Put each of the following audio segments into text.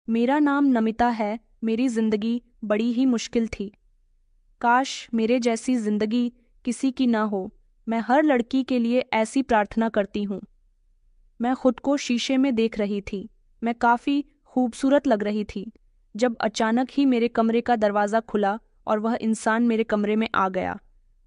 मेरा नाम नमिता है। मेरी जिंदगी बड़ी ही मुश्किल थी। काश मेरे जैसी जिंदगी किसी की ना हो। मैं हर लड़की के लिए ऐसी प्रार्थना करती हूँ। मैं खुद को शीशे में देख रही थी। मैं काफी खूबसूरत लग रही थी जब अचानक ही मेरे कमरे का दरवाजा खुला और वह इंसान मेरे कमरे में आ गया।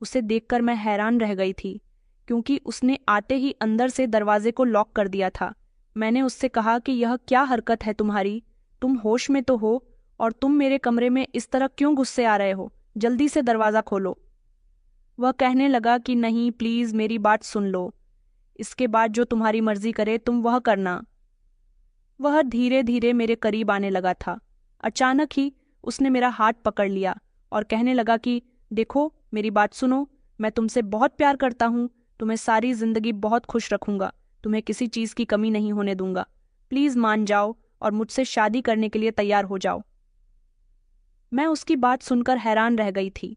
उसे देखकर मैं हैरान रह गई थी क्योंकि उसने आते ही अंदर से दरवाजे को लॉक कर दिया था। मैंने उससे कहा कि यह क्या हरकत है तुम्हारी? तुम होश में तो हो और तुम मेरे कमरे में इस तरह क्यों घुससे आ रहे हो? जल्दी से दरवाजा खोलो। वह कहने लगा कि नहीं, प्लीज मेरी बात सुन लो। इसके बाद जो तुम्हारी मर्जी करे तुम वह करना। वह धीरे धीरे मेरे करीब आने लगा था। अचानक ही उसने मेरा हाथ पकड़ लिया और कहने लगा कि देखो, मेरी बात सुनो। मैं तुमसे बहुत प्यार करता हूँ। तुम्हें सारी जिंदगी बहुत खुश रखूंगा। तुम्हें किसी चीज की कमी नहीं होने दूंगा। प्लीज मान जाओ और मुझसे शादी करने के लिए तैयार हो जाओ। मैं उसकी बात सुनकर हैरान रह गई थी।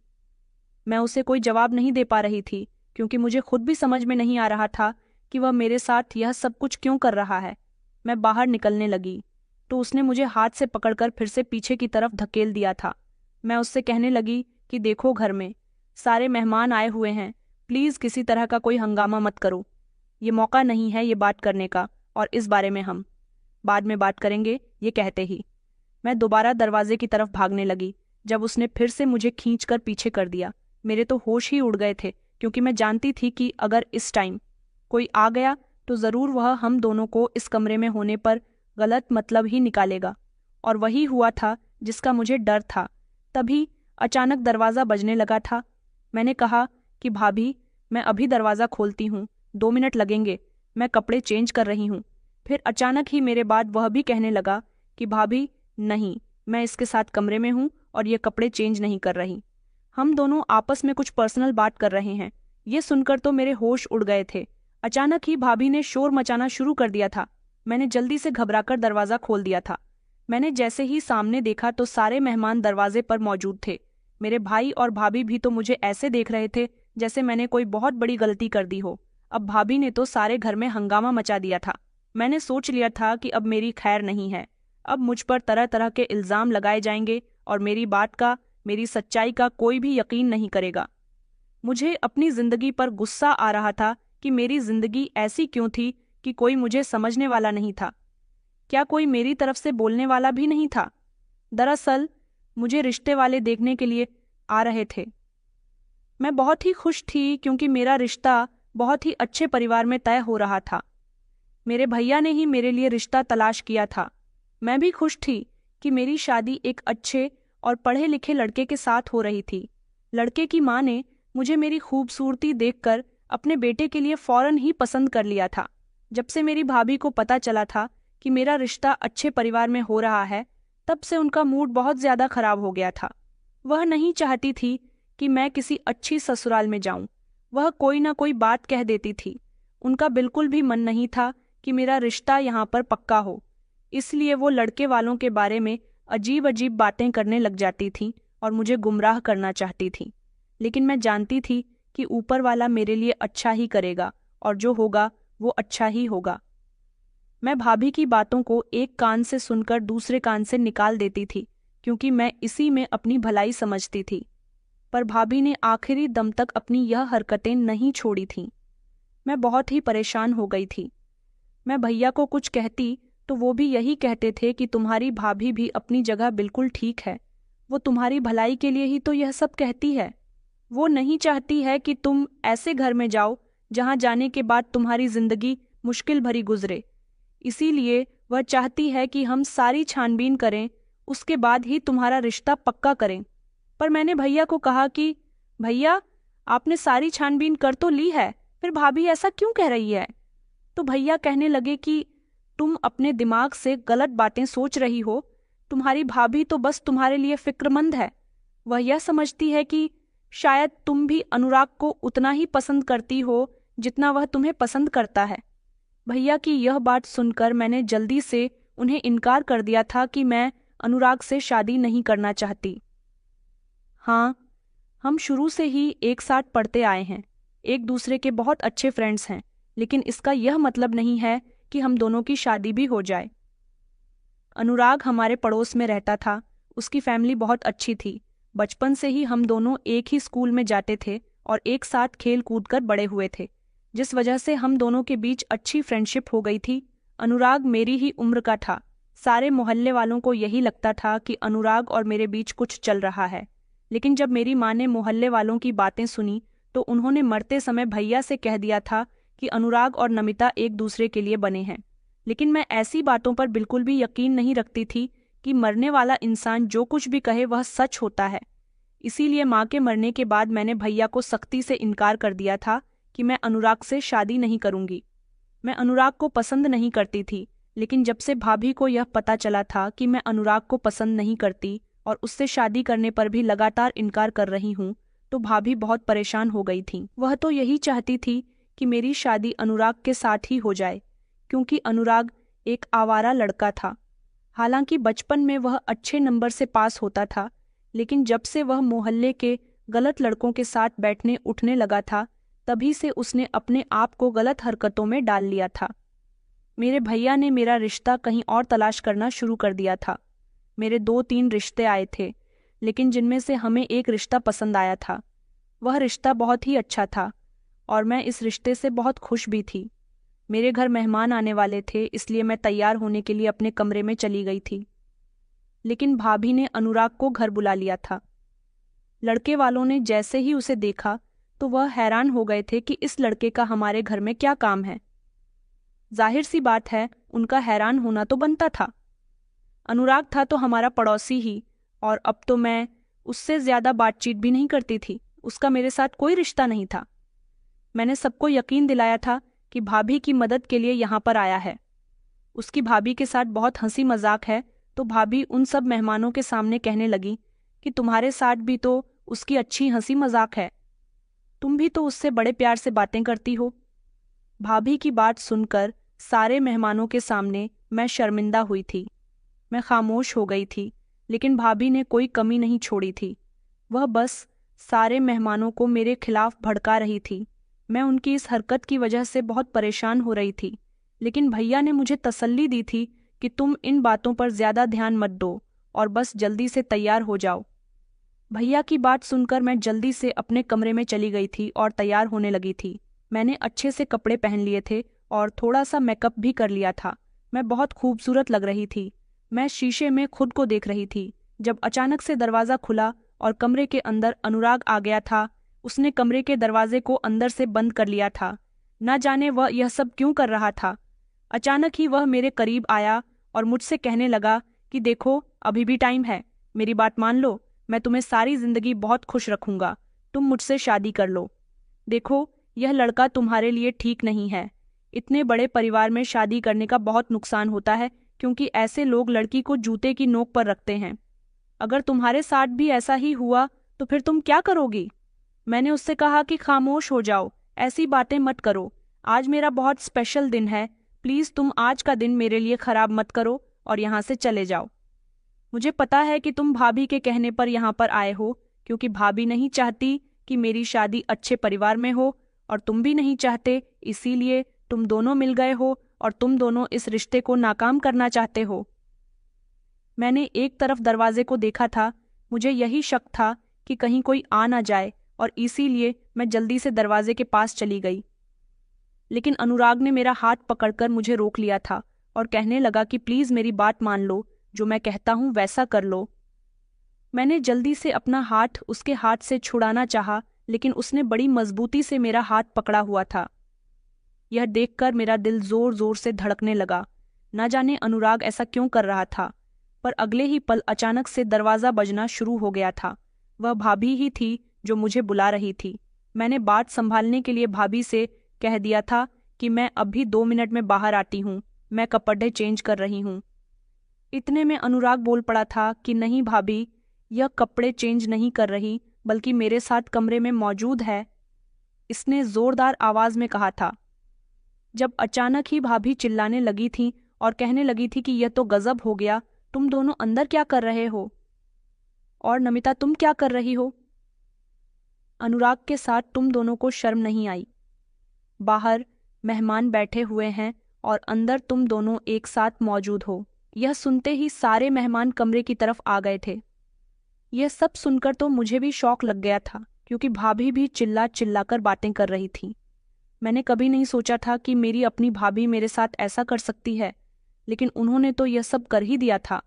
मैं उसे कोई जवाब नहीं दे पा रही थी क्योंकि मुझे खुद भी समझ में नहीं आ रहा था कि वह मेरे साथ यह सब कुछ क्यों कर रहा है। मैं बाहर निकलने लगी तो उसने मुझे हाथ से पकड़कर फिर से पीछे की तरफ धकेल दिया था। मैं उससे कहने लगी कि देखो, घर में सारे मेहमान आए हुए हैं। प्लीज किसी तरह का कोई हंगामा मत करो। ये मौका नहीं है ये बात करने का, और इस बारे में हम बाद में बात करेंगे। ये कहते ही मैं दोबारा दरवाजे की तरफ भागने लगी जब उसने फिर से मुझे खींचकर पीछे कर दिया। मेरे तो होश ही उड़ गए थे क्योंकि मैं जानती थी कि अगर इस टाइम कोई आ गया तो जरूर वह हम दोनों को इस कमरे में होने पर गलत मतलब ही निकालेगा। और वही हुआ था जिसका मुझे डर था। तभी अचानक दरवाज़ा बजने लगा था। मैंने कहा कि भाभी, मैं अभी दरवाज़ा खोलती हूँ, 2 मिनट लगेंगे, मैं कपड़े चेंज कर रही हूँ। फिर अचानक ही मेरे बाद वह भी कहने लगा कि भाभी नहीं, मैं इसके साथ कमरे में हूँ और ये कपड़े चेंज नहीं कर रही। हम दोनों आपस में कुछ पर्सनल बात कर रहे हैं। ये सुनकर तो मेरे होश उड़ गए थे। अचानक ही भाभी ने शोर मचाना शुरू कर दिया था। मैंने जल्दी से घबराकर दरवाज़ा खोल दिया था। मैंने जैसे ही सामने देखा तो सारे मेहमान दरवाजे पर मौजूद थे। मेरे भाई और भाभी भी तो मुझे ऐसे देख रहे थे जैसे मैंने कोई बहुत बड़ी गलती कर दी हो। अब भाभी ने तो सारे घर में हंगामा मचा दिया था। मैंने सोच लिया था कि अब मेरी खैर नहीं है। अब मुझ पर तरह तरह के इल्ज़ाम लगाए जाएंगे और मेरी बात का, मेरी सच्चाई का कोई भी यकीन नहीं करेगा। मुझे अपनी जिंदगी पर गुस्सा आ रहा था कि मेरी जिंदगी ऐसी क्यों थी कि कोई मुझे समझने वाला नहीं था। क्या कोई मेरी तरफ से बोलने वाला भी नहीं था? दरअसल मुझे रिश्ते वाले देखने के लिए आ रहे थे। मैं बहुत ही खुश थी क्योंकि मेरा रिश्ता बहुत ही अच्छे परिवार में तय हो रहा था। मेरे भैया ने ही मेरे लिए रिश्ता तलाश किया था। मैं भी खुश थी कि मेरी शादी एक अच्छे और पढ़े लिखे लड़के के साथ हो रही थी। लड़के की माँ ने मुझे मेरी खूबसूरती देखकर अपने बेटे के लिए फौरन ही पसंद कर लिया था। जब से मेरी भाभी को पता चला था कि मेरा रिश्ता अच्छे परिवार में हो रहा है, तब से उनका मूड बहुत ज्यादा खराब हो गया था। वह नहीं चाहती थी कि मैं किसी अच्छी ससुराल में जाऊं। वह कोई ना कोई बात कह देती थी। उनका बिल्कुल भी मन नहीं था कि मेरा रिश्ता यहाँ पर पक्का हो। इसलिए वो लड़के वालों के बारे में अजीब अजीब बातें करने लग जाती थी और मुझे गुमराह करना चाहती थी। लेकिन मैं जानती थी कि ऊपर वाला मेरे लिए अच्छा ही करेगा और जो होगा वो अच्छा ही होगा। मैं भाभी की बातों को एक कान से सुनकर दूसरे कान से निकाल देती थी क्योंकि मैं इसी में अपनी भलाई समझती थी। पर भाभी ने आखिरी दम तक अपनी यह हरकतें नहीं छोड़ी थीं। मैं बहुत ही परेशान हो गई थी। मैं भैया को कुछ कहती तो वो भी यही कहते थे कि तुम्हारी भाभी भी अपनी जगह बिल्कुल ठीक है। वो तुम्हारी भलाई के लिए ही तो यह सब कहती है। वो नहीं चाहती है कि तुम ऐसे घर में जाओ जहां जाने के बाद तुम्हारी जिंदगी मुश्किल भरी गुजरे। इसीलिए वह चाहती है कि हम सारी छानबीन करें, उसके बाद ही तुम्हारा रिश्ता पक्का करें। पर मैंने भैया को कहा कि भैया, आपने सारी छानबीन कर तो ली है, फिर भाभी ऐसा क्यों कह रही है? तो भैया कहने लगे कि तुम अपने दिमाग से गलत बातें सोच रही हो। तुम्हारी भाभी तो बस तुम्हारे लिए फिक्रमंद है। वह यह समझती है कि शायद तुम भी अनुराग को उतना ही पसंद करती हो जितना वह तुम्हें पसंद करता है। भैया की यह बात सुनकर मैंने जल्दी से उन्हें इनकार कर दिया था कि मैं अनुराग से शादी नहीं करना चाहती। हाँ, हम शुरू से ही एक साथ पढ़ते आए हैं, एक दूसरे के बहुत अच्छे फ्रेंड्स हैं, लेकिन इसका यह मतलब नहीं है कि हम दोनों की शादी भी हो जाए। अनुराग हमारे पड़ोस में रहता था। उसकी फैमिली बहुत अच्छी थी। बचपन से ही हम दोनों एक ही स्कूल में जाते थे और एक साथ खेल कूद कर बड़े हुए थे, जिस वजह से हम दोनों के बीच अच्छी फ्रेंडशिप हो गई थी। अनुराग मेरी ही उम्र का था। सारे मोहल्ले वालों को यही लगता था कि अनुराग और मेरे बीच कुछ चल रहा है। लेकिन जब मेरी माँ ने मोहल्ले वालों की बातें सुनी तो उन्होंने मरते समय भैया से कह दिया था कि अनुराग और नमिता एक दूसरे के लिए बने हैं। लेकिन मैं ऐसी बातों पर बिल्कुल भी यकीन नहीं रखती थी कि मरने वाला इंसान जो कुछ भी कहे वह सच होता है। इसीलिए माँ के मरने के बाद मैंने भैया को सख्ती से इनकार कर दिया था कि मैं अनुराग से शादी नहीं करूंगी। मैं अनुराग को पसंद नहीं करती थी, लेकिन जब से भाभी को यह पता चला था कि मैं अनुराग को पसंद नहीं करती और उससे शादी करने पर भी लगातार इनकार कर रही हूँ, तो भाभी बहुत परेशान हो गई थी। वह तो यही चाहती थी कि मेरी शादी अनुराग के साथ ही हो जाए, क्योंकि अनुराग एक आवारा लड़का था। हालांकि बचपन में वह अच्छे नंबर से पास होता था, लेकिन जब से वह मोहल्ले के गलत लड़कों के साथ बैठने उठने लगा था, तभी से उसने अपने आप को गलत हरकतों में डाल लिया था। मेरे भैया ने मेरा रिश्ता कहीं और तलाश करना शुरू कर दिया था। मेरे 2-3 रिश्ते आए थे, लेकिन जिनमें से हमें एक रिश्ता पसंद आया था। वह रिश्ता बहुत ही अच्छा था और मैं इस रिश्ते से बहुत खुश भी थी। मेरे घर मेहमान आने वाले थे, इसलिए मैं तैयार होने के लिए अपने कमरे में चली गई थी। लेकिन भाभी ने अनुराग को घर बुला लिया था। लड़के वालों ने जैसे ही उसे देखा तो वह हैरान हो गए थे कि इस लड़के का हमारे घर में क्या काम है। जाहिर सी बात है, उनका हैरान होना तो बनता था। अनुराग था तो हमारा पड़ोसी ही, और अब तो मैं उससे ज्यादा बातचीत भी नहीं करती थी। उसका मेरे साथ कोई रिश्ता नहीं था। मैंने सबको यकीन दिलाया था कि भाभी की मदद के लिए यहाँ पर आया है। उसकी भाभी के साथ बहुत हंसी मजाक है, तो भाभी उन सब मेहमानों के सामने कहने लगी कि तुम्हारे साथ भी तो उसकी अच्छी हंसी मजाक है, तुम भी तो उससे बड़े प्यार से बातें करती हो। भाभी की बात सुनकर सारे मेहमानों के सामने मैं शर्मिंदा हुई थी। मैं खामोश हो गई थी, लेकिन भाभी ने कोई कमी नहीं छोड़ी थी। वह बस सारे मेहमानों को मेरे खिलाफ भड़का रही थी। मैं उनकी इस हरकत की वजह से बहुत परेशान हो रही थी, लेकिन भैया ने मुझे तसल्ली दी थी कि तुम इन बातों पर ज्यादा ध्यान मत दो और बस जल्दी से तैयार हो जाओ। भैया की बात सुनकर मैं जल्दी से अपने कमरे में चली गई थी और तैयार होने लगी थी। मैंने अच्छे से कपड़े पहन लिए थे और थोड़ा सा मेकअप भी कर लिया था। मैं बहुत खूबसूरत लग रही थी। मैं शीशे में खुद को देख रही थी जब अचानक से दरवाज़ा खुला और कमरे के अंदर अनुराग आ गया था। उसने कमरे के दरवाजे को अंदर से बंद कर लिया था। न जाने वह यह सब क्यों कर रहा था। अचानक ही वह मेरे करीब आया और मुझसे कहने लगा कि देखो, अभी भी टाइम है, मेरी बात मान लो, मैं तुम्हें सारी जिंदगी बहुत खुश रखूंगा, तुम मुझसे शादी कर लो। देखो, यह लड़का तुम्हारे लिए ठीक नहीं है। इतने बड़े परिवार में शादी करने का बहुत नुकसान होता है, क्योंकि ऐसे लोग लड़की को जूते की नोक पर रखते हैं। अगर तुम्हारे साथ भी ऐसा ही हुआ तो फिर तुम क्या करोगी? मैंने उससे कहा कि खामोश हो जाओ, ऐसी बातें मत करो, आज मेरा बहुत स्पेशल दिन है, प्लीज तुम आज का दिन मेरे लिए खराब मत करो और यहाँ से चले जाओ। मुझे पता है कि तुम भाभी के कहने पर यहाँ पर आए हो, क्योंकि भाभी नहीं चाहती कि मेरी शादी अच्छे परिवार में हो और तुम भी नहीं चाहते, इसीलिए तुम दोनों मिल गए हो और तुम दोनों इस रिश्ते को नाकाम करना चाहते हो। मैंने एक तरफ दरवाजे को देखा था। मुझे यही शक था कि कहीं कोई आ ना जाए और इसीलिए मैं जल्दी से दरवाजे के पास चली गई। लेकिन अनुराग ने मेरा हाथ पकड़कर मुझे रोक लिया था और कहने लगा कि प्लीज मेरी बात मान लो, जो मैं कहता हूँ वैसा कर लो। मैंने जल्दी से अपना हाथ उसके हाथ से छुड़ाना चाहा, लेकिन उसने बड़ी मजबूती से मेरा हाथ पकड़ा हुआ था। यह देखकर मेरा दिल जोर जोर से धड़कने लगा। न जाने अनुराग ऐसा क्यों कर रहा था, पर अगले ही पल अचानक से दरवाज़ा बजना शुरू हो गया था। वह भाभी ही थी जो मुझे बुला रही थी। मैंने बात संभालने के लिए भाभी से कह दिया था कि मैं अभी 2 मिनट में बाहर आती हूँ, मैं कपड़े चेंज कर रही हूँ। इतने में अनुराग बोल पड़ा था कि नहीं भाभी, यह कपड़े चेंज नहीं कर रही, बल्कि मेरे साथ कमरे में मौजूद है, इसने जोरदार आवाज में कहा था। जब अचानक ही भाभी चिल्लाने लगी थी और कहने लगी थी कि यह तो गजब हो गया, तुम दोनों अंदर क्या कर रहे हो? और नमिता, तुम क्या कर रही हो? अनुराग के साथ तुम दोनों को शर्म नहीं आई? बाहर मेहमान बैठे हुए हैं और अंदर तुम दोनों एक साथ मौजूद हो। यह सुनते ही सारे मेहमान कमरे की तरफ आ गए थे। यह सब सुनकर तो मुझे भी शौक लग गया था, क्योंकि भाभी भी चिल्ला चिल्लाकर बातें कर रही थी। मैंने कभी नहीं सोचा था कि मेरी अपनी भाभी मेरे साथ ऐसा कर सकती है, लेकिन उन्होंने तो यह सब कर ही दिया था।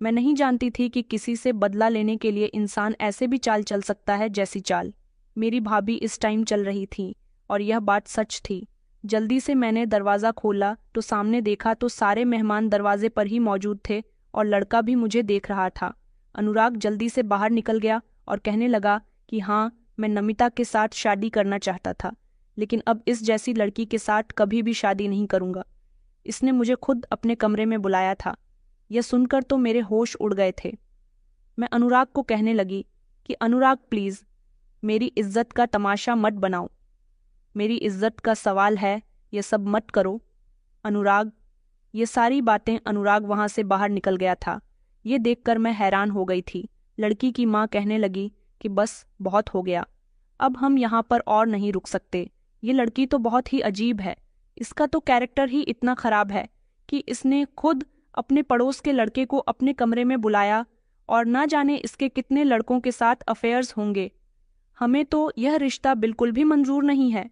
मैं नहीं जानती थी कि किसी से बदला लेने के लिए इंसान ऐसे भी चाल चल सकता है जैसी चाल मेरी भाभी इस टाइम चल रही थी, और यह बात सच थी। जल्दी से मैंने दरवाज़ा खोला तो सामने देखा तो सारे मेहमान दरवाजे पर ही मौजूद थे और लड़का भी मुझे देख रहा था। अनुराग जल्दी से बाहर निकल गया और कहने लगा कि हाँ, मैं नमिता के साथ शादी करना चाहता था, लेकिन अब इस जैसी लड़की के साथ कभी भी शादी नहीं करूँगा। इसने मुझे खुद अपने कमरे में बुलाया था। यह सुनकर तो मेरे होश उड़ गए थे। मैं अनुराग को कहने लगी कि अनुराग प्लीज़, मेरी इज्जत का तमाशा मत बनाओ। मेरी इज्जत का सवाल है, ये सब मत करो। अनुराग। ये सारी बातें अनुराग वहां से बाहर निकल गया था। ये देखकर मैं हैरान हो गई थी। लड़की की माँ कहने लगी कि बस बहुत हो गया, अब हम यहाँ पर और नहीं रुक सकते। ये लड़की तो बहुत ही अजीब है। इसका तो कैरेक्टर ही इतना खराब है कि इसने खुद अपने पड़ोस के लड़के को अपने कमरे में बुलाया और ना जाने इसके कितने लड़कों के साथ अफेयर्स होंगे। हमें तो यह रिश्ता बिल्कुल भी मंजूर नहीं है।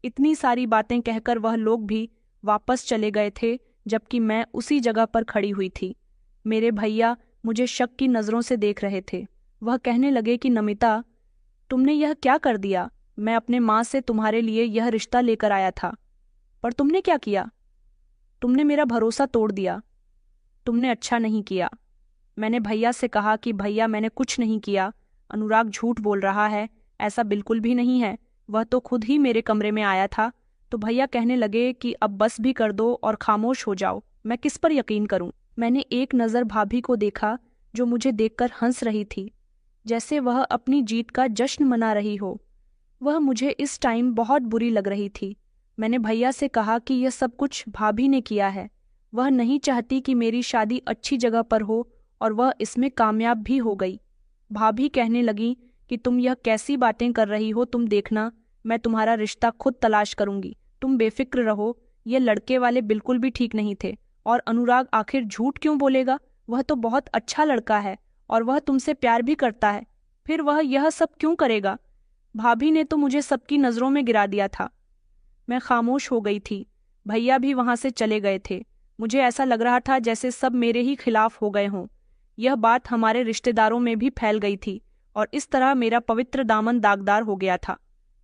इतनी सारी बातें कहकर वह लोग भी वापस चले गए थे, जबकि मैं उसी जगह पर खड़ी हुई थी। मेरे भैया मुझे शक की नज़रों से देख रहे थे। वह कहने लगे कि नमिता, तुमने यह क्या कर दिया? मैं अपने माँ से तुम्हारे लिए यह रिश्ता लेकर आया था, पर तुमने क्या किया? तुमने मेरा भरोसा तोड़ दिया। तुमने अच्छा नहीं किया। मैंने भैया से कहा कि भैया, मैंने कुछ नहीं किया। अनुराग झूठ बोल रहा है, ऐसा बिल्कुल भी नहीं है। वह तो खुद ही मेरे कमरे में आया था। तो भैया कहने लगे कि अब बस भी कर दो और खामोश हो जाओ। मैं किस पर यकीन करूं? मैंने एक नज़र भाभी को देखा, जो मुझे देखकर हंस रही थी, जैसे वह अपनी जीत का जश्न मना रही हो। वह मुझे इस टाइम बहुत बुरी लग रही थी। मैंने भैया से कहा कि यह सब कुछ भाभी ने किया है। वह नहीं चाहती कि मेरी शादी अच्छी जगह पर हो, और वह इसमें कामयाब भी हो गई। भाभी कहने लगी कि तुम यह कैसी बातें कर रही हो? तुम देखना, मैं तुम्हारा रिश्ता खुद तलाश करूंगी। तुम बेफिक्र रहो। ये लड़के वाले बिल्कुल भी ठीक नहीं थे। और अनुराग आखिर झूठ क्यों बोलेगा? वह तो बहुत अच्छा लड़का है और वह तुमसे प्यार भी करता है। फिर वह यह सब क्यों करेगा? भाभी ने तो मुझे सबकी नज़रों में गिरा दिया था। मैं खामोश हो गई थी। भैया भी वहां से चले गए थे। मुझे ऐसा लग रहा था जैसे सब मेरे ही खिलाफ हो गए हों। यह बात हमारे रिश्तेदारों में भी फैल गई थी और इस तरह मेरा पवित्र दामन दागदार हो गया था।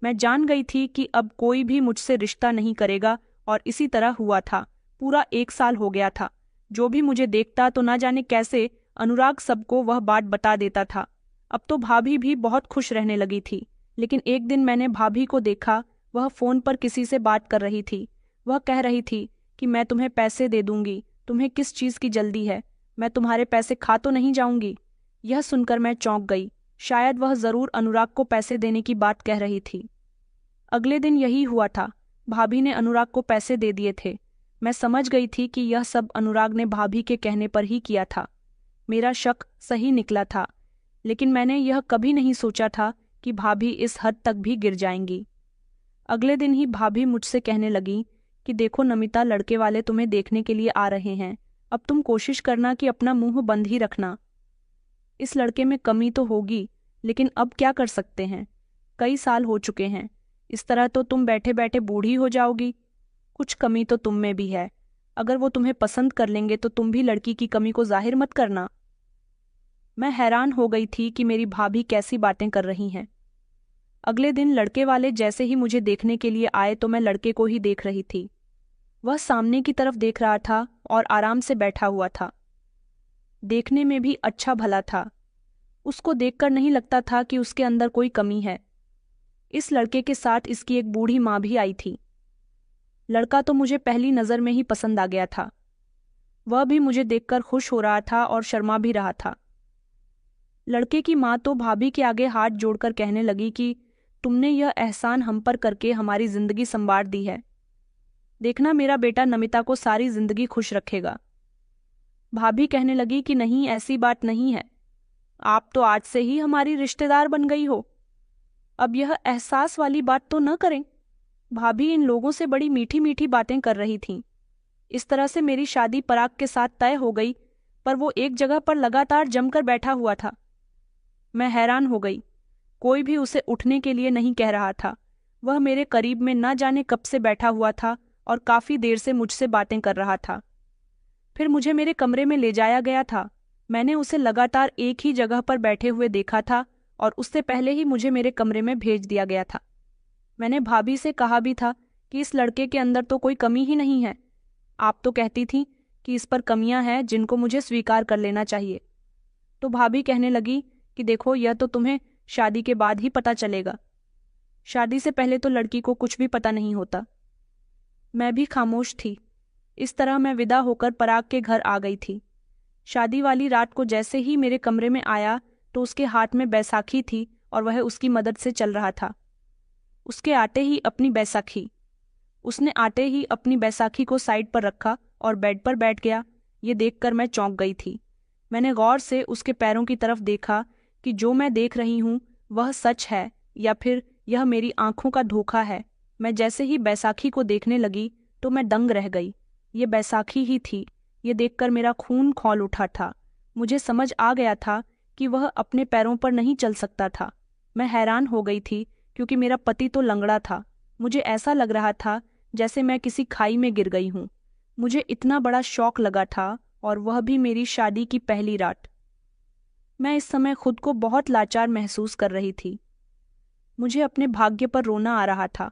मैं जान गई थी कि अब कोई भी मुझसे रिश्ता नहीं करेगा, और इसी तरह हुआ था। पूरा 1 साल हो गया था। जो भी मुझे देखता तो ना जाने कैसे अनुराग सबको वह बात बता देता था। अब तो भाभी भी बहुत खुश रहने लगी थी। लेकिन एक दिन मैंने भाभी को देखा, वह फ़ोन पर किसी से बात कर रही थी। वह कह रही थी कि मैं तुम्हें पैसे दे दूंगी, तुम्हें किस चीज़ की जल्दी है? मैं तुम्हारे पैसे खा तो नहीं जाऊंगी। यह सुनकर मैं चौंक गई। शायद वह ज़रूर अनुराग को पैसे देने की बात कह रही थी। अगले दिन यही हुआ था। भाभी ने अनुराग को पैसे दे दिए थे। मैं समझ गई थी कि यह सब अनुराग ने भाभी के कहने पर ही किया था। मेरा शक सही निकला था, लेकिन मैंने यह कभी नहीं सोचा था कि भाभी इस हद तक भी गिर जाएंगी। अगले दिन ही भाभी मुझसे कहने लगी कि देखो नमिता, लड़के वाले तुम्हें देखने के लिए आ रहे हैं। अब तुम कोशिश करना कि अपना मुंह बंद ही रखना। इस लड़के में कमी तो होगी, लेकिन अब क्या कर सकते हैं? कई साल हो चुके हैं। इस तरह तो तुम बैठे बैठे बूढ़ी हो जाओगी। कुछ कमी तो तुम में भी है। अगर वो तुम्हें पसंद कर लेंगे तो तुम भी लड़की की कमी को जाहिर मत करना। मैं हैरान हो गई थी कि मेरी भाभी कैसी बातें कर रही हैं। अगले दिन लड़के वाले जैसे ही मुझे देखने के लिए आए तो मैं लड़के को ही देख रही थी। वह सामने की तरफ देख रहा था और आराम से बैठा हुआ था। देखने में भी अच्छा भला था। उसको देखकर नहीं लगता था कि उसके अंदर कोई कमी है। इस लड़के के साथ इसकी एक बूढ़ी माँ भी आई थी। लड़का तो मुझे पहली नज़र में ही पसंद आ गया था। वह भी मुझे देखकर खुश हो रहा था और शर्मा भी रहा था। लड़के की माँ तो भाभी के आगे हाथ जोड़कर कहने लगी कि तुमने यह एहसान हम पर करके हमारी जिंदगी संवार दी है। देखना, मेरा बेटा नमिता को सारी जिंदगी खुश रखेगा। भाभी कहने लगी कि नहीं, ऐसी बात नहीं है। आप तो आज से ही हमारी रिश्तेदार बन गई हो। अब यह एहसास वाली बात तो न करें। भाभी इन लोगों से बड़ी मीठी मीठी बातें कर रही थीं। इस तरह से मेरी शादी पराग के साथ तय हो गई, पर वो एक जगह पर लगातार जमकर बैठा हुआ था। मैं हैरान हो गई। कोई भी उसे उठने के लिए नहीं कह रहा था। वह मेरे करीब में न जाने कब से बैठा हुआ था और काफी देर से मुझसे बातें कर रहा था। फिर मुझे मेरे कमरे में ले जाया गया था। मैंने उसे लगातार एक ही जगह पर बैठे हुए देखा था और उससे पहले ही मुझे मेरे कमरे में भेज दिया गया था। मैंने भाभी से कहा भी था कि इस लड़के के अंदर तो कोई कमी ही नहीं है। आप तो कहती थी कि इस पर कमियां हैं जिनको मुझे स्वीकार कर लेना चाहिए। तो भाभी कहने लगी कि देखो, यह तो तुम्हें शादी के बाद ही पता चलेगा। शादी से पहले तो लड़की को कुछ भी पता नहीं होता। मैं भी खामोश थी। इस तरह मैं विदा होकर पराग के घर आ गई थी। शादी वाली रात को जैसे ही मेरे कमरे में आया तो उसके हाथ में बैसाखी थी और वह उसकी मदद से चल रहा था। उसने आते ही अपनी बैसाखी को साइड पर रखा और बेड पर बैठ गया। ये देखकर मैं चौंक गई थी। मैंने गौर से उसके पैरों की तरफ देखा कि जो मैं देख रही हूँ वह सच है या फिर यह मेरी आंखों का धोखा है। मैं जैसे ही बैसाखी को देखने लगी तो मैं दंग रह गई। ये बैसाखी ही थी। ये देखकर मेरा खून खौल उठा था। मुझे समझ आ गया था कि वह अपने पैरों पर नहीं चल सकता था। मैं हैरान हो गई थी क्योंकि मेरा पति तो लंगड़ा था। मुझे ऐसा लग रहा था जैसे मैं किसी खाई में गिर गई हूँ। मुझे इतना बड़ा शौक लगा था, और वह भी मेरी शादी की पहली रात। मैं इस समय खुद को बहुत लाचार महसूस कर रही थी। मुझे अपने भाग्य पर रोना आ रहा था।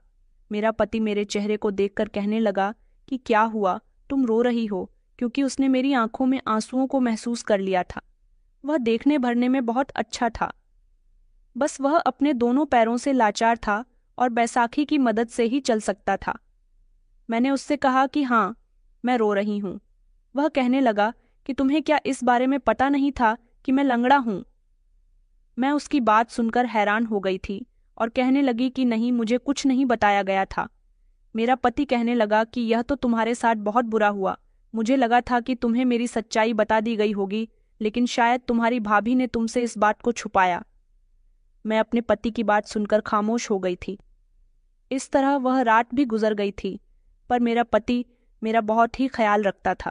मेरा पति मेरे चेहरे को देखकर कहने लगा कि क्या हुआ, तुम रो रही हो, क्योंकि उसने मेरी आंखों में आंसुओं को महसूस कर लिया था। वह देखने भरने में बहुत अच्छा था। बस वह अपने दोनों पैरों से लाचार था और बैसाखी की मदद से ही चल सकता था। मैंने उससे कहा कि हाँ, मैं रो रही हूँ। वह कहने लगा कि तुम्हें क्या इस बारे में पता नहीं था कि मैं लंगड़ा हूँ? मैं उसकी बात सुनकर हैरान हो गई थी और कहने लगी कि नहीं, मुझे कुछ नहीं बताया गया था। मेरा पति कहने लगा कि यह तो तुम्हारे साथ बहुत बुरा हुआ। मुझे लगा था कि तुम्हें मेरी सच्चाई बता दी गई होगी, लेकिन शायद तुम्हारी भाभी ने तुमसे इस बात को छुपाया। मैं अपने पति की बात सुनकर खामोश हो गई थी। इस तरह वह रात भी गुजर गई थी, पर मेरा पति मेरा बहुत ही ख्याल रखता था।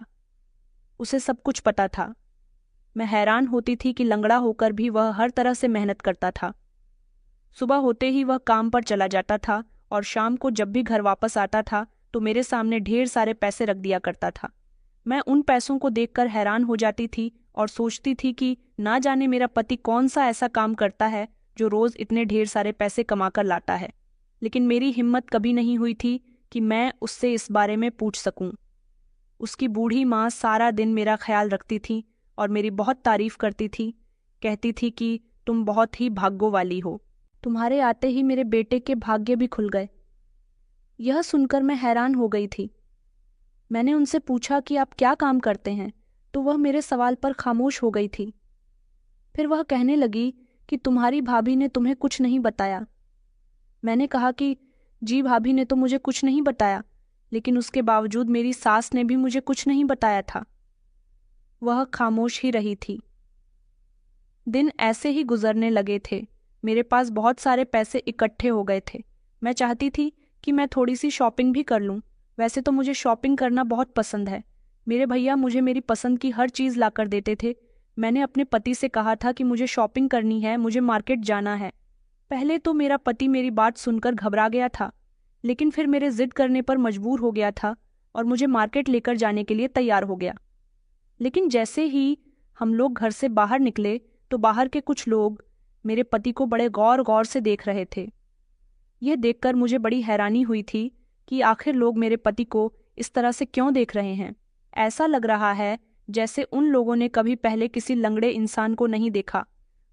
उसे सब कुछ पता था। मैं हैरान होती थी कि लंगड़ा होकर भी वह हर तरह से मेहनत करता था। सुबह होते ही वह काम पर चला जाता था और शाम को जब भी घर वापस आता था तो मेरे सामने ढेर सारे पैसे रख दिया करता था। मैं उन पैसों को देखकर हैरान हो जाती थी और सोचती थी कि ना जाने मेरा पति कौन सा ऐसा काम करता है जो रोज इतने ढेर सारे पैसे कमाकर लाता है। लेकिन मेरी हिम्मत कभी नहीं हुई थी कि मैं उससे इस बारे में पूछ सकूं। उसकी बूढ़ी माँ सारा दिन मेरा ख्याल रखती थी और मेरी बहुत तारीफ करती थी। कहती थी कि तुम बहुत ही भाग्य वाली हो, तुम्हारे आते ही मेरे बेटे के भाग्य भी खुल गए। यह सुनकर मैं हैरान हो गई थी। मैंने उनसे पूछा कि आप क्या काम करते हैं, तो वह मेरे सवाल पर खामोश हो गई थी। फिर वह कहने लगी कि तुम्हारी भाभी ने तुम्हें कुछ नहीं बताया। मैंने कहा कि जी, भाभी ने तो मुझे कुछ नहीं बताया, लेकिन उसके बावजूद मेरी सास ने भी मुझे कुछ नहीं बताया था। वह खामोश ही रही थी। दिन ऐसे ही गुजरने लगे थे। मेरे पास बहुत सारे पैसे इकट्ठे हो गए थे। मैं चाहती थी कि मैं थोड़ी सी शॉपिंग भी कर लूं। वैसे तो मुझे शॉपिंग करना बहुत पसंद है। मेरे भैया मुझे मेरी पसंद की हर चीज़ लाकर देते थे। मैंने अपने पति से कहा था कि मुझे शॉपिंग करनी है, मुझे मार्केट जाना है। पहले तो मेरा पति मेरी बात सुनकर घबरा गया था, लेकिन फिर मेरे जिद करने पर मजबूर हो गया था और मुझे मार्केट लेकर जाने के लिए तैयार हो गया। लेकिन जैसे ही हम लोग घर से बाहर निकले तो बाहर के कुछ लोग मेरे पति को बड़े गौर गौर से देख रहे थे। यह देखकर मुझे बड़ी हैरानी हुई थी कि आखिर लोग मेरे पति को इस तरह से क्यों देख रहे हैं। ऐसा लग रहा है जैसे उन लोगों ने कभी पहले किसी लंगड़े इंसान को नहीं देखा।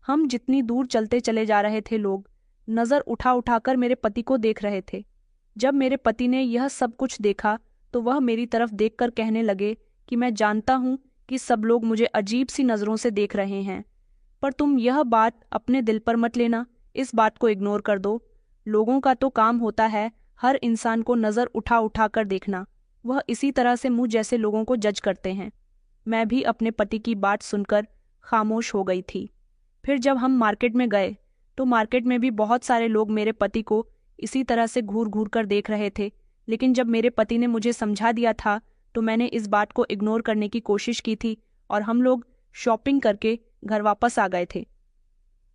हम जितनी दूर चलते चले जा रहे थे, लोग नज़र उठा उठाकर मेरे पति को देख रहे थे। जब मेरे पति ने यह सब कुछ देखा तो वह मेरी तरफ देखकर कहने लगे कि मैं जानता हूँ कि सब लोग मुझे अजीब सी नज़रों से देख रहे हैं, पर तुम यह बात अपने दिल पर मत लेना, इस बात को इग्नोर कर दो। लोगों का तो काम होता है हर इंसान को नज़र उठा उठा कर देखना। वह इसी तरह से मुझ जैसे लोगों को जज करते हैं। मैं भी अपने पति की बात सुनकर खामोश हो गई थी। फिर जब हम मार्केट में गए तो मार्केट में भी बहुत सारे लोग मेरे पति को इसी तरह से घूर घूर कर देख रहे थे। लेकिन जब मेरे पति ने मुझे समझा दिया था तो मैंने इस बात को इग्नोर करने की कोशिश की थी और हम लोग शॉपिंग करके घर वापस आ गए थे।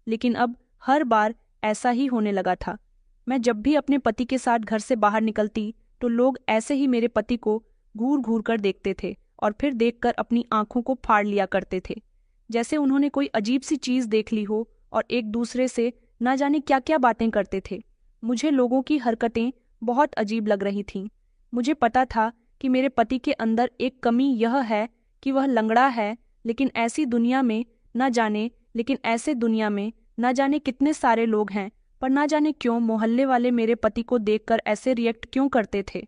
लेकिन अब हर बार ऐसा ही होने लगा था। मैं जब भी अपने पति के साथ घर से बाहर निकलती तो लोग ऐसे ही मेरे पति को घूर घूर कर देखते थे और फिर देखकर अपनी आंखों को फाड़ लिया करते थे, जैसे उन्होंने कोई अजीब सी चीज देख ली हो, और एक दूसरे से ना जाने क्या क्या बातें करते थे। मुझे लोगों की हरकतें बहुत अजीब लग रही थीं। मुझे पता था कि मेरे पति के अंदर एक कमी यह है कि वह लंगड़ा है, लेकिन ऐसी दुनिया में ना जाने कितने सारे लोग हैं, पर ना जाने क्यों मोहल्ले वाले मेरे पति को देखकर ऐसे रिएक्ट क्यों करते थे।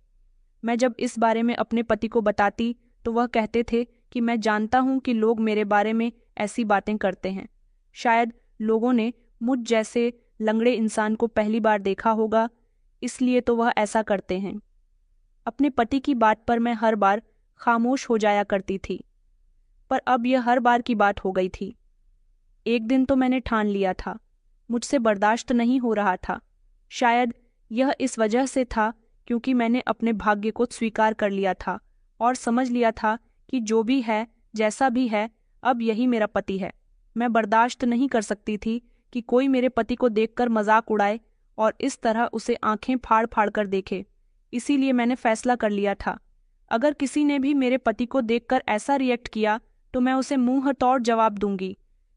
मैं जब इस बारे में अपने पति को बताती तो वह कहते थे कि मैं जानता हूं कि लोग मेरे बारे में ऐसी बातें करते हैं। शायद लोगों ने मुझ जैसे लंगड़े इंसान को पहली बार देखा होगा, इसलिए तो वह ऐसा करते हैं। अपने पति की बात पर मैं हर बार खामोश हो जाया करती थी, पर अब यह हर बार की बात हो गई थी। एक दिन तो मैंने ठान लिया था, मुझसे बर्दाश्त नहीं हो रहा था। शायद यह इस वजह से था क्योंकि मैंने अपने भाग्य को स्वीकार कर लिया था और समझ लिया था कि जो भी है, जैसा भी है, अब यही मेरा पति है। मैं बर्दाश्त नहीं कर सकती थी कि कोई मेरे पति को देखकर मजाक उड़ाए और इस तरह उसे आंखें फाड़ फाड़ कर देखे। इसीलिए मैंने फैसला कर लिया था, अगर किसी ने भी मेरे पति को देखकर ऐसा रिएक्ट किया तो मैं उसे मुंह तोड़ जवाब दूंगी।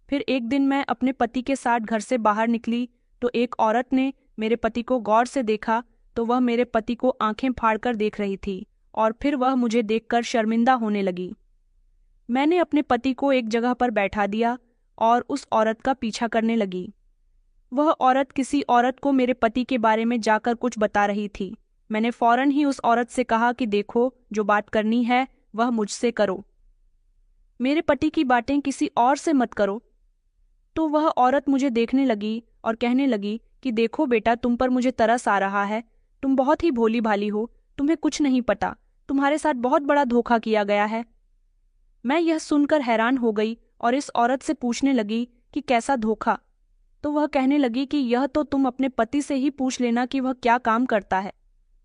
फिर एक दिन मैं अपने पति के साथ घर से बाहर निकली तो एक औरत ने मेरे पति को गौर से देखा, तो वह मेरे पति को आंखें फाड़कर देख रही थी और फिर वह मुझे देखकर शर्मिंदा होने लगी। मैंने अपने पति को एक जगह पर बैठा दिया और उस औरत का पीछा करने लगी। वह औरत किसी औरत को मेरे पति के बारे में जाकर कुछ बता रही थी। मैंने फौरन ही उस औरत से कहा कि देखो, जो बात करनी है वह मुझसे करो, मेरे पति की बातें किसी और से मत करो। तो वह औरत मुझे देखने लगी और कहने लगी कि देखो बेटा, तुम पर मुझे तरस आ रहा है, तुम बहुत ही भोली भाली हो, तुम्हें कुछ नहीं पता, तुम्हारे साथ बहुत बड़ा धोखा किया गया है। मैं यह सुनकर हैरान हो गई और इस औरत से पूछने लगी कि कैसा धोखा। तो वह कहने लगी कि यह तो तुम अपने पति से ही पूछ लेना कि वह क्या काम करता है।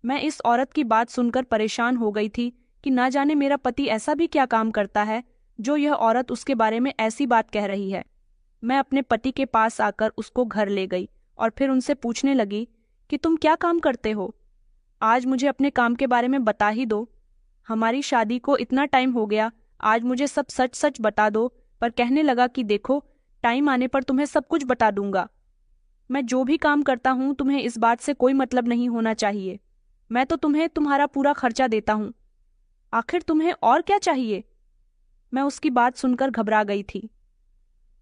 मैं इस औरत की बात सुनकर परेशान हो गई थी कि ना जाने मेरा पति ऐसा भी क्या काम करता है जो यह औरत उसके बारे में ऐसी बात कह रही है। मैं अपने पति के पास आकर उसको घर ले गई और फिर उनसे पूछने लगी कि तुम क्या काम करते हो, आज मुझे अपने काम के बारे में बता ही दो। हमारी शादी को इतना टाइम हो गया, आज मुझे सब सच सच बता दो। पर कहने लगा कि देखो, टाइम आने पर तुम्हें सब कुछ बता दूंगा। मैं जो भी काम करता हूँ तुम्हें इस बात से कोई मतलब नहीं होना चाहिए। मैं तो तुम्हें तुम्हारा पूरा खर्चा देता हूँ, आखिर तुम्हें और क्या चाहिए। मैं उसकी बात सुनकर घबरा गई थी।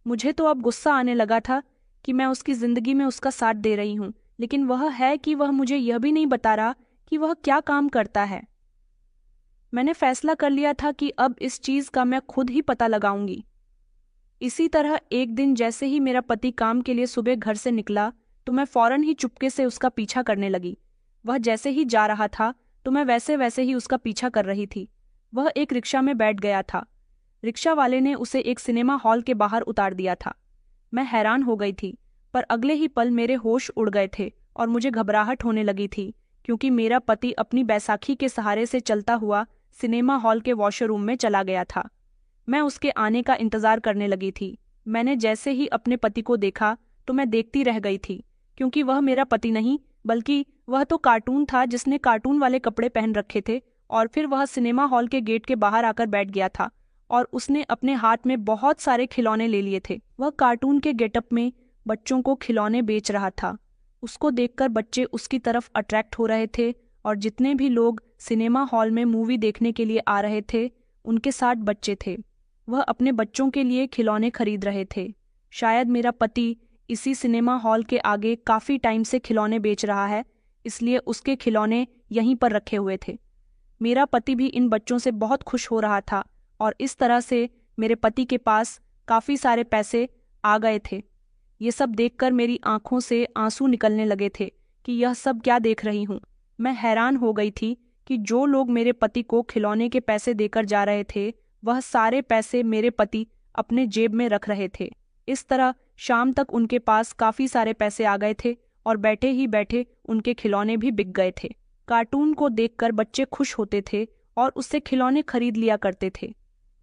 मुझे तो अब गुस्सा आने लगा था कि मैं उसकी जिंदगी में उसका साथ दे रही हूँ, लेकिन वह है कि वह मुझे यह भी नहीं बता रहा कि वह क्या काम करता है। मैंने फैसला कर लिया था कि अब इस चीज का मैं खुद ही पता लगाऊंगी। इसी तरह एक दिन जैसे ही मेरा पति काम के लिए सुबह घर से निकला तो मैं फौरन ही चुपके से उसका पीछा करने लगी। वह जैसे ही जा रहा था तो मैं वैसे वैसे ही उसका पीछा कर रही थी। वह एक रिक्शा में बैठ गया था। रिक्शा वाले ने उसे एक सिनेमा हॉल के बाहर उतार दिया था। मैं हैरान हो गई थी, पर अगले ही पल मेरे होश उड़ गए थे और मुझे घबराहट होने लगी थी क्योंकि मेरा पति अपनी बैसाखी के सहारे से चलता हुआ सिनेमा हॉल के वॉशरूम में चला गया था। मैं उसके आने का इंतजार करने लगी थी। मैंने जैसे ही अपने पति को देखा तो मैं देखती रह गई थी, क्योंकि वह मेरा पति नहीं बल्कि वह तो कार्टून था जिसने कार्टून वाले कपड़े पहन रखे थे। और फिर वह सिनेमा हॉल के गेट के बाहर आकर बैठ गया था और उसने अपने हाथ में बहुत सारे खिलौने ले लिए थे। वह कार्टून के गेटअप में बच्चों को खिलौने बेच रहा था। उसको देखकर बच्चे उसकी तरफ अट्रैक्ट हो रहे थे और जितने भी लोग सिनेमा हॉल में मूवी देखने के लिए आ रहे थे उनके साथ बच्चे थे। वह अपने बच्चों के लिए खिलौने खरीद रहे थे। शायद मेरा पति इसी सिनेमा हॉल के आगे काफी टाइम से खिलौने बेच रहा है, इसलिए उसके खिलौने यहीं पर रखे हुए थे। मेरा पति भी इन बच्चों से बहुत खुश हो रहा था और इस तरह से मेरे पति के पास काफी सारे पैसे आ गए थे। ये सब देखकर मेरी आंखों से आंसू निकलने लगे थे कि यह सब क्या देख रही हूँ। मैं हैरान हो गई थी कि जो लोग मेरे पति को खिलौने के पैसे देकर जा रहे थे वह सारे पैसे मेरे पति अपने जेब में रख रहे थे। इस तरह शाम तक उनके पास काफी सारे पैसे आ गए थे और बैठे ही बैठे उनके खिलौने भी बिक गए थे। कार्टून को देखकर बच्चे खुश होते थे और उससे खिलौने खरीद लिया करते थे।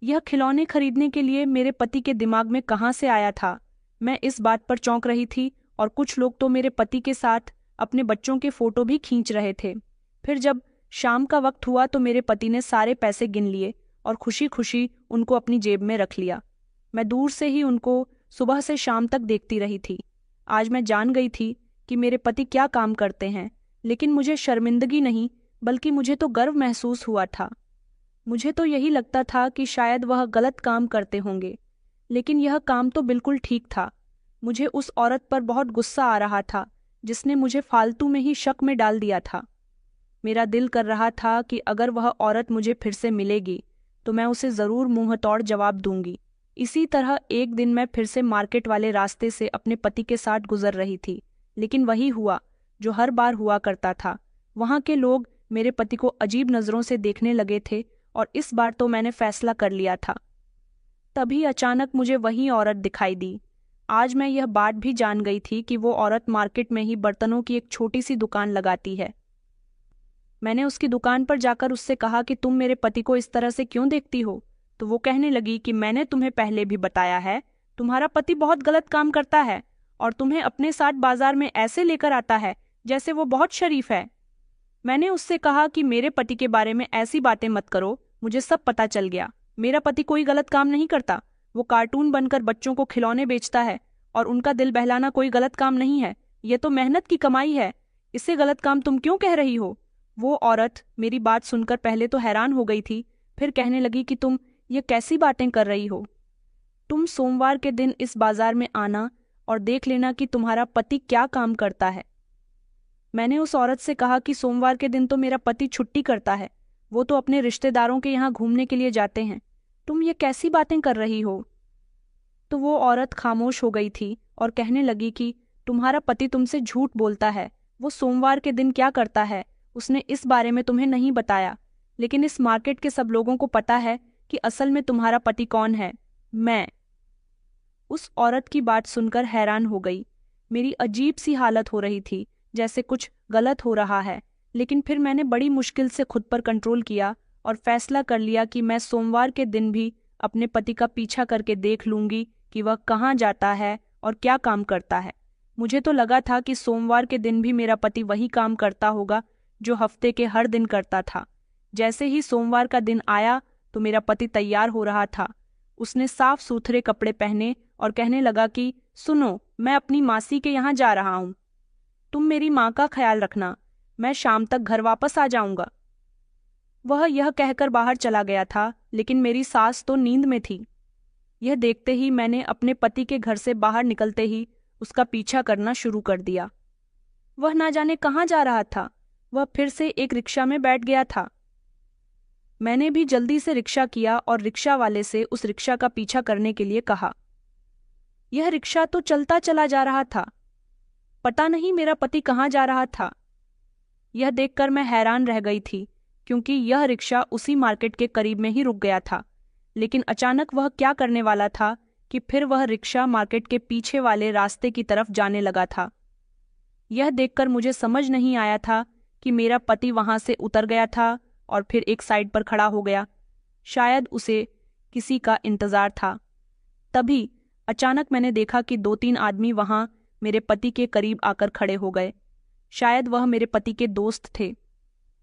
यह खिलौने खरीदने के लिए मेरे पति के दिमाग में कहाँ से आया था, मैं इस बात पर चौंक रही थी। और कुछ लोग तो मेरे पति के साथ अपने बच्चों के फोटो भी खींच रहे थे। फिर जब शाम का वक्त हुआ तो मेरे पति ने सारे पैसे गिन लिए और खुशी खुशी उनको अपनी जेब में रख लिया। मैं दूर से ही उनको सुबह से शाम तक देखती रही थी। आज मैं जान गई थी कि मेरे पति क्या काम करते हैं, लेकिन मुझे शर्मिंदगी नहीं बल्कि मुझे तो गर्व महसूस हुआ था। मुझे तो यही लगता था कि शायद वह गलत काम करते होंगे, लेकिन यह काम तो बिल्कुल ठीक था। मुझे उस औरत पर बहुत गुस्सा आ रहा था जिसने मुझे फालतू में ही शक में डाल दिया था। मेरा दिल कर रहा था कि अगर वह औरत मुझे फिर से मिलेगी तो मैं उसे ज़रूर मुंहतोड़ जवाब दूंगी। इसी तरह एक दिन मैं फिर से मार्केट वाले रास्ते से अपने पति के साथ गुजर रही थी, लेकिन वही हुआ जो हर बार हुआ करता था। वहाँ के लोग मेरे पति को अजीब नज़रों से देखने लगे थे और इस बार तो मैंने फैसला कर लिया था। तभी अचानक मुझे वही औरत दिखाई दी। आज मैं यह बात भी जान गई थी कि वो औरत मार्केट में ही बर्तनों की एक छोटी सी दुकान लगाती है। मैंने उसकी दुकान पर जाकर उससे कहा कि तुम मेरे पति को इस तरह से क्यों देखती हो? तो वो कहने लगी कि मैंने तुम्हें पहले भी बताया है, तुम्हारा पति बहुत गलत काम करता है और तुम्हें अपने साथ बाजार में ऐसे लेकर आता है जैसे वो बहुत शरीफ है। मैंने उससे कहा कि मेरे पति के बारे में ऐसी बातें मत करो, मुझे सब पता चल गया। मेरा पति कोई गलत काम नहीं करता। वो कार्टून बनकर बच्चों को खिलौने बेचता है और उनका दिल बहलाना कोई गलत काम नहीं है। ये तो मेहनत की कमाई है। इससे गलत काम तुम क्यों कह रही हो? वो औरत मेरी बात सुनकर पहले तो हैरान हो गई थी, फिर कहने लगी कि तुम ये कैसी बातें कर रही हो? तुम सोमवार के दिन इस बाजार में आना और देख लेना कि तुम्हारा पति क्या काम करता है। मैंने उस औरत से कहा कि सोमवार के दिन तो मेरा पति छुट्टी करता है, वो तो अपने रिश्तेदारों के यहाँ घूमने के लिए जाते हैं। तुम ये कैसी बातें कर रही हो? तो वो औरत खामोश हो गई थी और कहने लगी कि तुम्हारा पति तुमसे झूठ बोलता है। वो सोमवार के दिन क्या करता है उसने इस बारे में तुम्हें नहीं बताया, लेकिन इस मार्केट के सब लोगों को पता है कि असल में तुम्हारा पति कौन है, मैं। उस औरत की बात सुनकर हैरान हो गई। मेरी अजीब सी हालत हो रही थी, जैसे कुछ गलत हो रहा है। लेकिन फिर मैंने बड़ी मुश्किल से खुद पर कंट्रोल किया और फैसला कर लिया कि मैं सोमवार के दिन भी अपने पति का पीछा करके देख लूंगी कि वह कहाँ जाता है और क्या काम करता है। मुझे तो लगा था कि सोमवार के दिन भी मेरा पति वही काम करता होगा जो हफ्ते के हर दिन करता था। जैसे ही सोमवार का दिन आया तो मेरा पति तैयार हो रहा था। उसने साफ सुथरे कपड़े पहने और कहने लगा कि सुनो, मैं अपनी मासी के यहाँ जा रहा हूँ, तुम मेरी माँ का ख्याल रखना, मैं शाम तक घर वापस आ जाऊंगा। वह यह कहकर बाहर चला गया था, लेकिन मेरी सास तो नींद में थी। यह देखते ही मैंने अपने पति के घर से बाहर निकलते ही उसका पीछा करना शुरू कर दिया। वह ना जाने कहाँ जा रहा था। वह फिर से एक रिक्शा में बैठ गया था। मैंने भी जल्दी से रिक्शा किया और रिक्शा वाले से उस रिक्शा का पीछा करने के लिए कहा। यह रिक्शा तो चलता चला जा रहा था। पता नहीं मेरा पति कहाँ जा रहा था। यह देखकर मैं हैरान रह गई थी, क्योंकि यह रिक्शा उसी मार्केट के करीब में ही रुक गया था। लेकिन अचानक वह क्या करने वाला था कि फिर वह रिक्शा मार्केट के पीछे वाले रास्ते की तरफ जाने लगा था। यह देखकर मुझे समझ नहीं आया था कि मेरा पति वहां से उतर गया था और फिर एक साइड पर खड़ा हो गया। शायद उसे किसी का इंतजार था। तभी अचानक मैंने देखा कि 2-3 आदमी वहां मेरे पति के करीब आकर खड़े हो गए। शायद वह मेरे पति के दोस्त थे।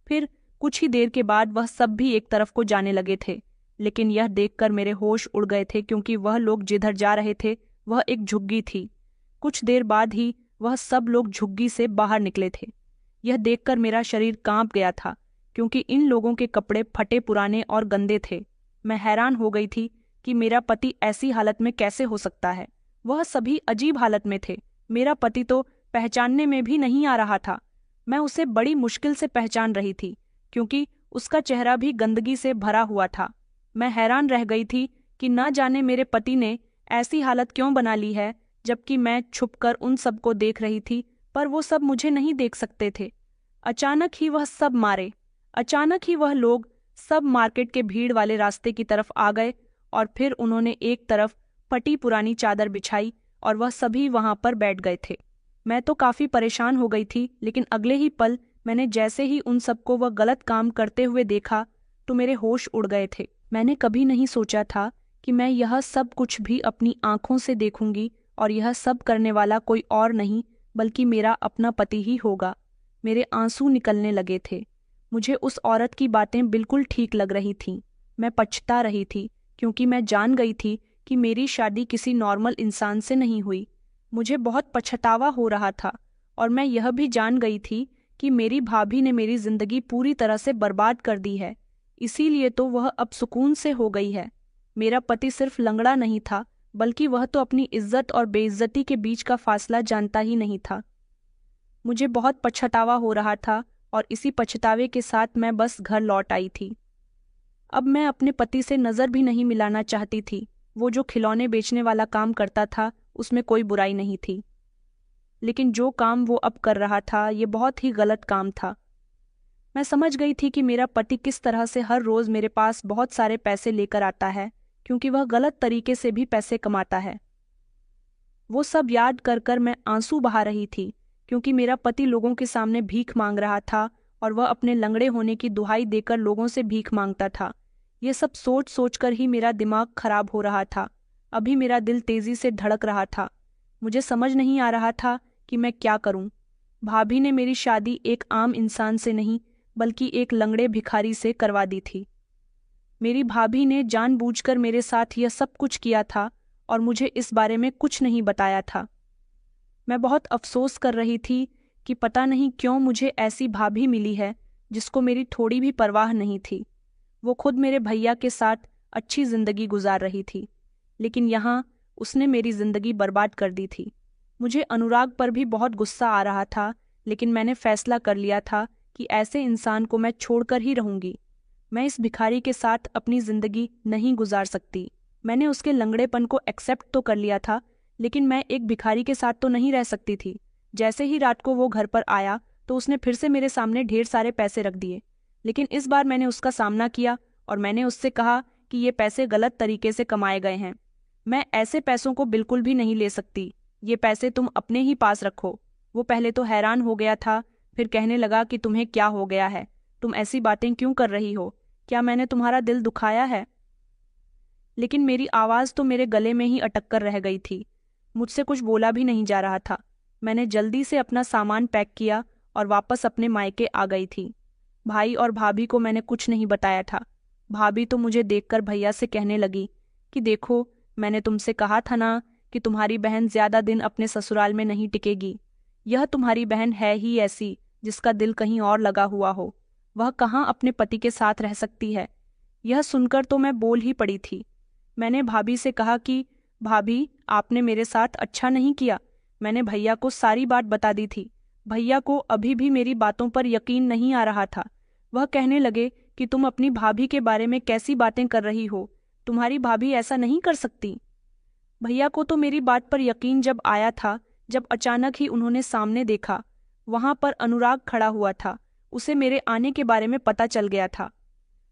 फिर कुछ ही देर के बाद वह सब भी एक तरफ को जाने लगे थे, लेकिन यह देखकर मेरे होश उड़ गए थे, क्योंकि वह लोग जिधर जा रहे थे वह एक झुग्गी थी। कुछ देर बाद ही वह सब लोग झुग्गी से बाहर निकले थे। यह देखकर मेरा शरीर कांप गया था, क्योंकि इन लोगों के कपड़े फटे पुराने और गंदे थे। मैं हैरान हो गई थी कि मेरा पति ऐसी हालत में कैसे हो सकता है। वह सभी अजीब हालत में थे। मेरा पति तो पहचानने में भी नहीं आ रहा था। मैं उसे बड़ी मुश्किल से पहचान रही थी, क्योंकि उसका चेहरा भी गंदगी से भरा हुआ था। मैं हैरान रह गई थी कि न जाने मेरे पति ने ऐसी हालत क्यों बना ली है, जबकि मैं छुपकर उन सबको देख रही थी, पर वो सब मुझे नहीं देख सकते थे। अचानक ही वह सब मारे। अचानक ही वह लोग सब मार्केट के भीड़ वाले रास्ते की तरफ आ गए और फिर उन्होंने एक तरफ फटी पुरानी चादर बिछाई और वह सभी वहां पर बैठ गए थे। मैं तो काफी परेशान हो गई थी, लेकिन अगले ही पल मैंने जैसे ही उन सबको वह गलत काम करते हुए देखा, तो मेरे होश उड़ गए थे। मैंने कभी नहीं सोचा था कि मैं यह सब कुछ भी अपनी आंखों से देखूंगी, और यह सब करने वाला कोई और नहीं बल्कि मेरा अपना पति ही होगा। मेरे आंसू निकलने लगे थे। मुझे उस औरत की बातें बिल्कुल ठीक लग रही थीं। मैं पछता रही थी, क्योंकि मैं जान गई थी कि मेरी शादी किसी नॉर्मल इंसान से नहीं हुई। मुझे बहुत पछतावा हो रहा था, और मैं यह भी जान गई थी कि मेरी भाभी ने मेरी जिंदगी पूरी तरह से बर्बाद कर दी है। इसीलिए तो वह अब सुकून से हो गई है। मेरा पति सिर्फ लंगड़ा नहीं था, बल्कि वह तो अपनी इज्जत और बेइज्जती के बीच का फासला जानता ही नहीं था। मुझे बहुत पछतावा हो रहा था, और इसी पछतावे के साथ मैं बस घर लौट आई थी। अब मैं अपने पति से नज़र भी नहीं मिलाना चाहती थी। वो जो खिलौने बेचने वाला काम करता था, उसमें कोई बुराई नहीं थी, लेकिन जो काम वो अब कर रहा था, ये बहुत ही गलत काम था। मैं समझ गई थी कि मेरा पति किस तरह से हर रोज़ मेरे पास बहुत सारे पैसे लेकर आता है, क्योंकि वह गलत तरीके से भी पैसे कमाता है। वो सब याद कर कर मैं आंसू बहा रही थी, क्योंकि मेरा पति लोगों के सामने भीख मांग रहा था, और वह अपने लंगड़े होने की दुहाई देकर लोगों से भीख मांगता था। ये सब सोच सोच कर ही मेरा दिमाग खराब हो रहा था। अभी मेरा दिल तेजी से धड़क रहा था। मुझे समझ नहीं आ रहा था कि मैं क्या करूं। भाभी ने मेरी शादी एक आम इंसान से नहीं, बल्कि एक लंगड़े भिखारी से करवा दी थी। मेरी भाभी ने जानबूझकर मेरे साथ यह सब कुछ किया था, और मुझे इस बारे में कुछ नहीं बताया था। मैं बहुत अफसोस कर रही थी कि पता नहीं क्यों मुझे ऐसी भाभी मिली है जिसको मेरी थोड़ी भी परवाह नहीं थी। वो खुद मेरे भैया के साथ अच्छी जिंदगी गुजार रही थी, लेकिन यहाँ उसने मेरी जिंदगी बर्बाद कर दी थी। मुझे अनुराग पर भी बहुत गुस्सा आ रहा था, लेकिन मैंने फैसला कर लिया था कि ऐसे इंसान को मैं छोड़कर ही रहूंगी। मैं इस भिखारी के साथ अपनी जिंदगी नहीं गुजार सकती। मैंने उसके लंगड़ेपन को एक्सेप्ट तो कर लिया था, लेकिन मैं एक भिखारी के साथ तो नहीं रह सकती थी। जैसे ही रात को वो घर पर आया, तो उसने फिर से मेरे सामने ढेर सारे पैसे रख दिए। लेकिन इस बार मैंने उसका सामना किया, और मैंने उससे कहा कि ये पैसे गलत तरीके से कमाए गए हैं। मैं ऐसे पैसों को बिल्कुल भी नहीं ले सकती। ये पैसे तुम अपने ही पास रखो। वो पहले तो हैरान हो गया था, फिर कहने लगा कि तुम्हें क्या हो गया है? तुम ऐसी बातें क्यों कर रही हो? क्या मैंने तुम्हारा दिल दुखाया है? लेकिन मेरी आवाज़ तो मेरे गले में ही अटक कर रह गई थी। मुझसे कुछ बोला भी नहीं जा रहा था। मैंने जल्दी से अपना सामान पैक किया और वापस अपने मायके आ गई थी। भाई और भाभी को मैंने कुछ नहीं बताया था। भाभी तो मुझे देखकर भैया से कहने लगी कि देखो, मैंने तुमसे कहा था ना कि तुम्हारी बहन ज्यादा दिन अपने ससुराल में नहीं टिकेगी। यह तुम्हारी बहन है ही ऐसी जिसका दिल कहीं और लगा हुआ हो। वह कहाँ अपने पति के साथ रह सकती है। यह सुनकर तो मैं बोल ही पड़ी थी। मैंने भाभी से कहा कि भाभी, आपने मेरे साथ अच्छा नहीं किया। मैंने भैया को सारी बात बता दी थी। भैया को अभी भी मेरी बातों पर यकीन नहीं आ रहा था। वह कहने लगे कि तुम अपनी भाभी के बारे में कैसी बातें कर रही हो? तुम्हारी भाभी ऐसा नहीं कर सकती। भैया को तो मेरी बात पर यकीन जब आया था, जब अचानक ही उन्होंने सामने देखा। वहां पर अनुराग खड़ा हुआ था। उसे मेरे आने के बारे में पता चल गया था।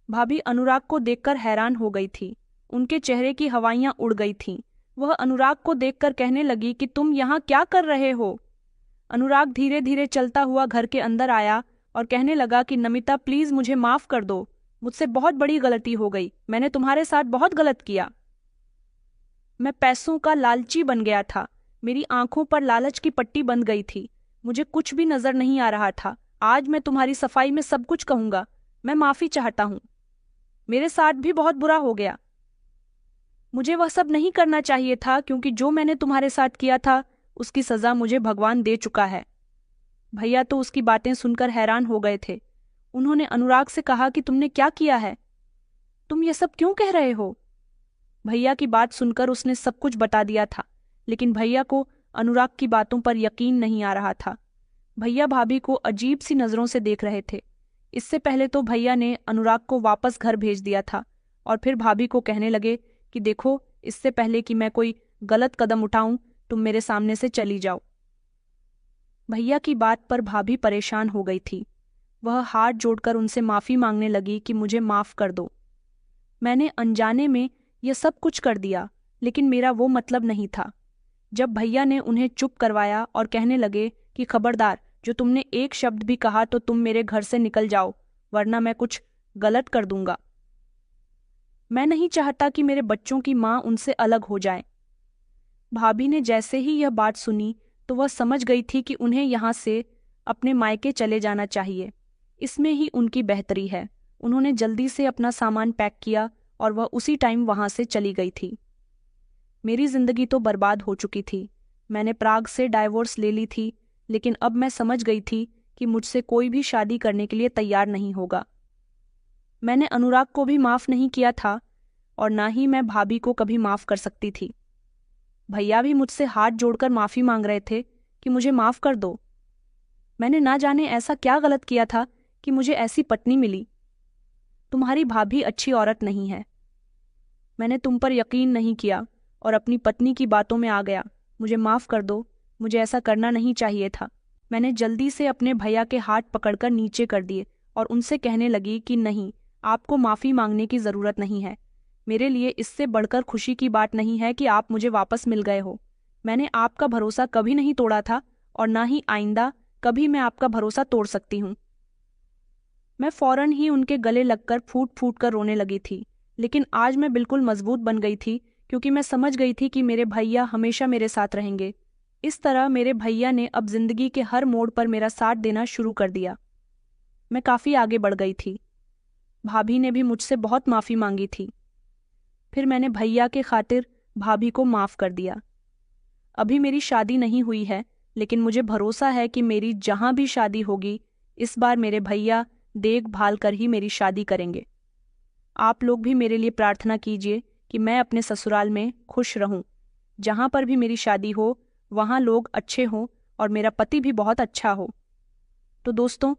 भाभी अनुराग को देखकर हैरान हो गई थी। उनके चेहरे की हवाइयां उड़ गई थीं। वह अनुराग को देखकर कहने लगी कि तुम यहाँ क्या कर रहे हो? अनुराग धीरे धीरे चलता हुआ घर के अंदर आया और कहने लगा कि नमिता, प्लीज मुझे माफ कर दो। मुझसे बहुत बड़ी गलती हो गई। मैंने तुम्हारे साथ बहुत गलत किया। मैं पैसों का लालची बन गया था। मेरी आंखों पर लालच की पट्टी बंध गई थी। मुझे कुछ भी नजर नहीं आ रहा था। आज मैं तुम्हारी सफाई में सब कुछ कहूंगा। मैं माफी चाहता हूँ। मेरे साथ भी बहुत बुरा हो गया। मुझे वह सब नहीं करना चाहिए था, क्योंकि जो मैंने तुम्हारे साथ किया था उसकी सजा मुझे भगवान दे चुका है। भैया तो उसकी बातें सुनकर हैरान हो गए थे। उन्होंने अनुराग से कहा कि तुमने क्या किया है? तुम ये सब क्यों कह रहे हो? भैया की बात सुनकर उसने सब कुछ बता दिया था, लेकिन भैया को अनुराग की बातों पर यकीन नहीं आ रहा था। भैया भाभी को अजीब सी नजरों से देख रहे थे। इससे पहले तो भैया ने अनुराग को वापस घर भेज दिया था, और फिर भाभी को कहने लगे कि देखो, इससे पहले कि मैं कोई गलत कदम उठाऊं, तुम मेरे सामने से चली जाओ। भैया की बात पर भाभी परेशान हो गई थी। वह हाथ जोड़कर उनसे माफी मांगने लगी कि मुझे माफ कर दो। मैंने अनजाने में यह सब कुछ कर दिया, लेकिन मेरा वो मतलब नहीं था। जब भैया ने उन्हें चुप करवाया और कहने लगे कि खबरदार, जो तुमने एक शब्द भी कहा तो तुम मेरे घर से निकल जाओ, वरना मैं कुछ गलत कर दूंगा। मैं नहीं चाहता कि मेरे बच्चों की माँ उनसे अलग हो जाए। भाभी ने जैसे ही यह बात सुनी तो वह समझ गई थी कि उन्हें यहाँ से अपने मायके चले जाना चाहिए। इसमें ही उनकी बेहतरी है। उन्होंने जल्दी से अपना सामान पैक किया और वह उसी टाइम वहाँ से चली गई थी। मेरी जिंदगी तो बर्बाद हो चुकी थी। मैंने प्राग से डाइवोर्स ले ली थी, लेकिन अब मैं समझ गई थी कि मुझसे कोई भी शादी करने के लिए तैयार नहीं होगा। मैंने अनुराग को भी माफ़ नहीं किया था और ना ही मैं भाभी को कभी माफ़ कर सकती थी। भैया भी मुझसे हाथ जोड़कर माफ़ी मांग रहे थे कि मुझे माफ़ कर दो। मैंने ना जाने ऐसा क्या गलत किया था कि मुझे ऐसी पत्नी मिली। तुम्हारी भाभी अच्छी औरत नहीं है। मैंने तुम पर यकीन नहीं किया और अपनी पत्नी की बातों में आ गया। मुझे माफ़ कर दो, मुझे ऐसा करना नहीं चाहिए था। मैंने जल्दी से अपने भैया के हाथ पकड़कर नीचे कर दिए और उनसे कहने लगी कि नहीं, आपको माफ़ी मांगने की ज़रूरत नहीं है। मेरे लिए इससे बढ़कर खुशी की बात नहीं है कि आप मुझे वापस मिल गए हो। मैंने आपका भरोसा कभी नहीं तोड़ा था और ना ही आइंदा कभी मैं आपका भरोसा तोड़ सकती हूँ। मैं फौरन ही उनके गले लगकर फूट फूट कर रोने लगी थी, लेकिन आज मैं बिल्कुल मजबूत बन गई थी क्योंकि मैं समझ गई थी कि मेरे भैया हमेशा मेरे साथ रहेंगे। इस तरह मेरे भैया ने अब जिंदगी के हर मोड़ पर मेरा साथ देना शुरू कर दिया। मैं काफ़ी आगे बढ़ गई थी। भाभी ने भी मुझसे बहुत माफ़ी मांगी थी। फिर मैंने भैया के खातिर भाभी को माफ़ कर दिया। अभी मेरी शादी नहीं हुई है, लेकिन मुझे भरोसा है कि मेरी जहाँ भी शादी होगी, इस बार मेरे भैया देखभाल कर ही मेरी शादी करेंगे। आप लोग भी मेरे लिए प्रार्थना कीजिए कि मैं अपने ससुराल में खुश रहूं। जहाँ पर भी मेरी शादी हो वहाँ लोग अच्छे हों और मेरा पति भी बहुत अच्छा हो। तो दोस्तों,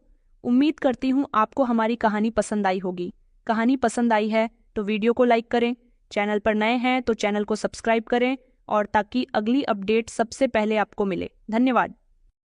उम्मीद करती हूँ आपको हमारी कहानी पसंद आई होगी। कहानी पसंद आई है तो वीडियो को लाइक करें, चैनल पर नए हैं तो चैनल को सब्सक्राइब करें और ताकि अगली अपडेट सबसे पहले आपको मिले। धन्यवाद।